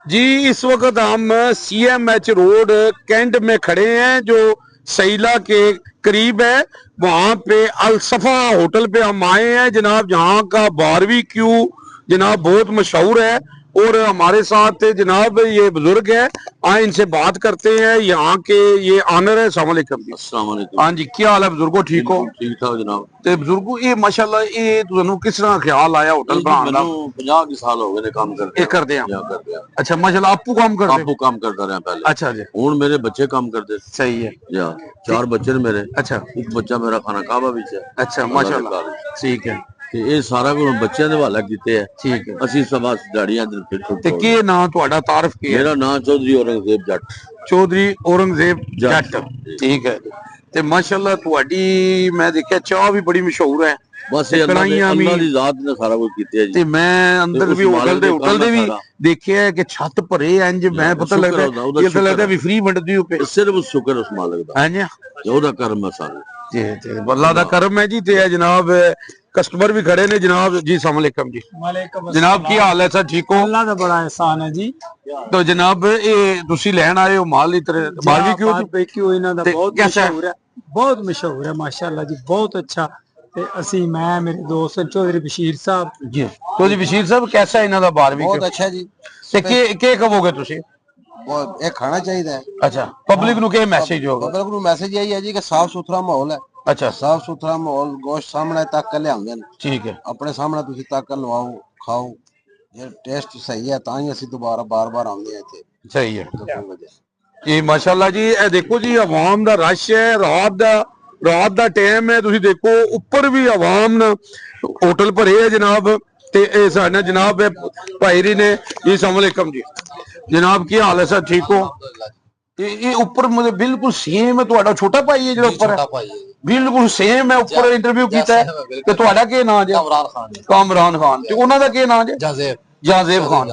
जी इस वक्त हम CMH रोड कैंट में खड़े हैं जो सैला के करीब है। वहां पे अलसफा होटल पे हम आए हैं जनाब। यहाँ का बारबेक्यू जनाब बहुत मशहूर है और हमारे साथ जनाब ये बुजुर्ग है। आए इनसे बात करते हैं। यहाँ के ये ऑनर है। अस्सलाम वालेकुम जी। अस्सलाम वालेकुम। हाँ जी, क्या हाल है बुजुर्गो? ठीक हो? ठीक ठाक जनाब। ਤੇ ਬਜ਼ੁਰਗੋ ਇਹ ਮਾਸ਼ਾਅੱਲਾ ਇਹ ਤੁਹਾਨੂੰ ਕਿਸ ਤਰ੍ਹਾਂ ਖਿਆਲ ਆਇਆ ਹੋਟਲ ਬਣਾਉਣ ਦਾ? ਮੈਨੂੰ 50 ਸਾਲ ਹੋ ਗਏ ਨੇ ਕੰਮ ਕਰਦੇ ਇਹ ਕਰਦੇ ਆ। ਕਰਦੇ ਆ। अच्छा माशाल्लाह आपू काम करते? ਆਪੂ ਕੰਮ ਕਰਦਾ ਰਿਹਾ ਪਹਿਲੇ। अच्छा जी, ਹੁਣ ਮੇਰੇ ਬੱਚੇ ਕੰਮ ਕਰਦੇ। सही है। ਜਾਂ 4 ਬੱਚੇ ਨੇ ਮੇਰੇ। अच्छा ਇੱਕ ਬੱਚਾ ਮੇਰਾ ਖਾਨਾ ਕਾਬਾ ਵਿੱਚ ਹੈ। अच्छा माशाल्लाह ठीक है। ਤੇ ਇਹ ਸਾਰਾ ਕੁਝ ਬੱਚਿਆਂ ਦੇ ਹਵਾਲੇ ਕੀਤੇ ਹੈ। ठीक है। ਅਸੀਂ ਸਭ ਦਿਹਾੜੀਆਂ ਦੇ ਫਿਰ ਤੇ ਕੀ ਨਾਮ ਤੁਹਾਡਾ? ਤਾਰਫ ਕੀ ਹੈ? ਮੇਰਾ ਨਾਮ ਚੌਧਰੀ ਔਰੰਗਜ਼ੇਬ ਜੱਟ। ਚੌਧਰੀ ਔਰੰਗਜ਼ੇਬ ਜੱਟ। ਜੱਟ, ਠੀਕ ਹੈ। ਤੇ ਮਾਸ਼ਾਅੱਲਾ ਤੁਹਾਡੀ ਮੈਂ ਦੇਖਿਆ ਚਾਹ ਵੀ ਬੜੀ ਮਸ਼ਹੂਰ ਹੈ। ਬਸ ਇਹ ਅੱਲਾਹ ਦੀ ਜ਼ਾਤ ਨੇ ਸਾਰਾ ਕੁਝ ਕੀਤਾ ਜੀ। ਤੇ ਮੈਂ ਅੰਦਰ ਵੀ ਹੋਟਲ ਦੇ ਵੀ ਦੇਖਿਆ ਕਿ ਛੱਤ ਭਰੇ ਇੰਜ ਮੈਂ ਪਤਾ ਲੱਗਦਾ ਇਹ ਤਾਂ ਲੱਗਦਾ ਵੀ ਫ੍ਰੀ ਵੰਡਦੀ ਹੋ ਪਏ। ਸਿਰਫ ਸ਼ੁਕਰ ਉਸ ਮਾਲਕ ਦਾ। ਹਾਂਜੀ ਉਹਦਾ ਕਰਮ ਹੈ ਸਾਰਾ। जी जी अल्लाह का करम है जी। ते जनाब कस्टमर भी खड़े ने जनाब जी। अस्सलाम वालेकुम जी। जनाब की हाल है सर? ठीक हो? अल्लाह दा बड़ा एहसान है जी। तो जनाब ये तुसी लैन आए हो माल इधर बारबेक्यू इन्हां दा बहुत कैसा है? मशहूर है, बहुत मशहूर है माशाअल्लाह जी, बहुत अच्छा। ते असी मैं मेरे दोस्त चौधरी बशीर साहब जी। तो जी बशीर साहब कैसा है इन्हां दा बारबेक्यू? बहुत अच्छा जी। ते के कहोगे तुसी? बहुत ये खाना चाहिए। अच्छा पब्लिक नु के मैसेज होगा? पब्लिक नु मैसेज यही है जी कि साफ सुथरा माहौल है। अच्छा साफ सुथरा माहौल, गोश्त सामने तक के लियाउंदे ने। ठीक है। अपने सामने तुसी तक लवाओ खाओ। ये टेस्ट सही है तां ही असी दोबारा बार-बार आउंदे हैं इत्थे। सही है ये माशाअल्लाह जी। ए देखो जी आवाम दा रश है। रात दा टाइम है। तुसी देखो ऊपर भी आवाम ना होटल भरे है जनाब। ते ए साडे जनाब भाईरी ने जी। अस्सलाम वालेकुम जी। जनाब की हाल है सर? ठीक हो? ये ऊपर मुझे बिल्कुल सेम है ਤੁਹਾਡਾ ਛੋਟਾ ਭਾਈ ਹੈ ਜਿਹੜਾ ਉੱਪਰ ਹੈ? ਬਿਲਕੁਲ ਸੇਮ ਹੈ। ਉੱਪਰ ਇੰਟਰਵਿਊ ਕੀਤਾ ਹੈ ਤੇ ਤੁਹਾਡਾ ਕੀ ਨਾਮ ਹੈ? ਕਾਮਰਾਨ ਖਾਨ। ਤੇ ਉਹਨਾਂ ਦਾ ਕੀ ਨਾਮ ਹੈ? ਜਾਜ਼ੇਬ ਖਾਨ।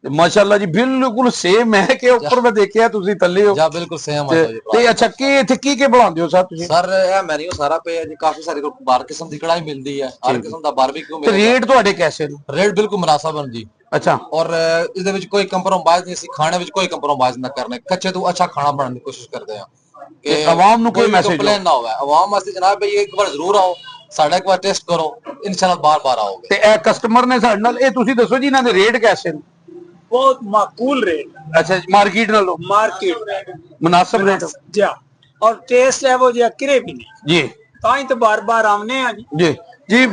ਤੇ ਮਾਸ਼ਾਅੱਲਾ ਜੀ ਬਿਲਕੁਲ ਸੇਮ ਹੈ ਕਿ ਉੱਪਰ ਮੈਂ ਦੇਖਿਆ ਤੁਸੀਂ ਥੱਲੇ ਹੋ। ਜਾਂ ਬਿਲਕੁਲ ਸੇਮ ਹੈ ਜੀ। ਤੇ ਅੱਛਾ ਕੀ ਇੱਥੇ ਕੀ ਬਣਾਉਂਦੇ ਹੋ ਸਰ ਤੁਸੀਂ? ਸਰ ਇਹ ਮੈਨੂ ਸਾਰਾ ਪਿਆ ਜੀ। ਕਾਫੀ ਸਾਰੇ ਕੋਲ ਬਾਰ ਕਿਸਮ ਦੀ ਕੜਾਈ ਮਿਲਦੀ ਹੈ। ਹਰ ਕਿਸਮ ਦਾ ਬਾਰਬੀਕਿਊ ਤੇ ਰੇਟ ਤੁਹਾਡੇ ਕੈਸੇ ਨੇ? ਰੇਟ ਬਿਲਕੁਲ ਮੁਨਾਸਬ ਹਨ ਜੀ। अच्छा और इसदे विच कोई कंप्रोमाइज नहीं, खाने विच कोई कंप्रोमाइज ना करने, कच्चे तो अच्छा खाना बनाने की कोशिश करते हैं कि आवाम नु कोई मैसेज कंप्लेन ना होवे। आवाम वास्ते जनाब भाई एक बार जरूर आओ, साडा एक बार टेस्ट करो, इंशाल्लाह बार-बार आओगे। ते ए कस्टमर ने साडे नाल ए तुसी दसो जी इन्हां दे रेट कैसे ने? बहुत माकूल रेट। अच्छा मार्केट नालों मार्केट मुनासिब रेट जा और टेस्ट है वो जी किरे भी नहीं जी। तां ही तो बार-बार आने हैं जी। जी जी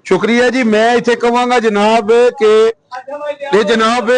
शुक्रिया जी। मैं इत्थे कहांगा जनाब के ये जनाब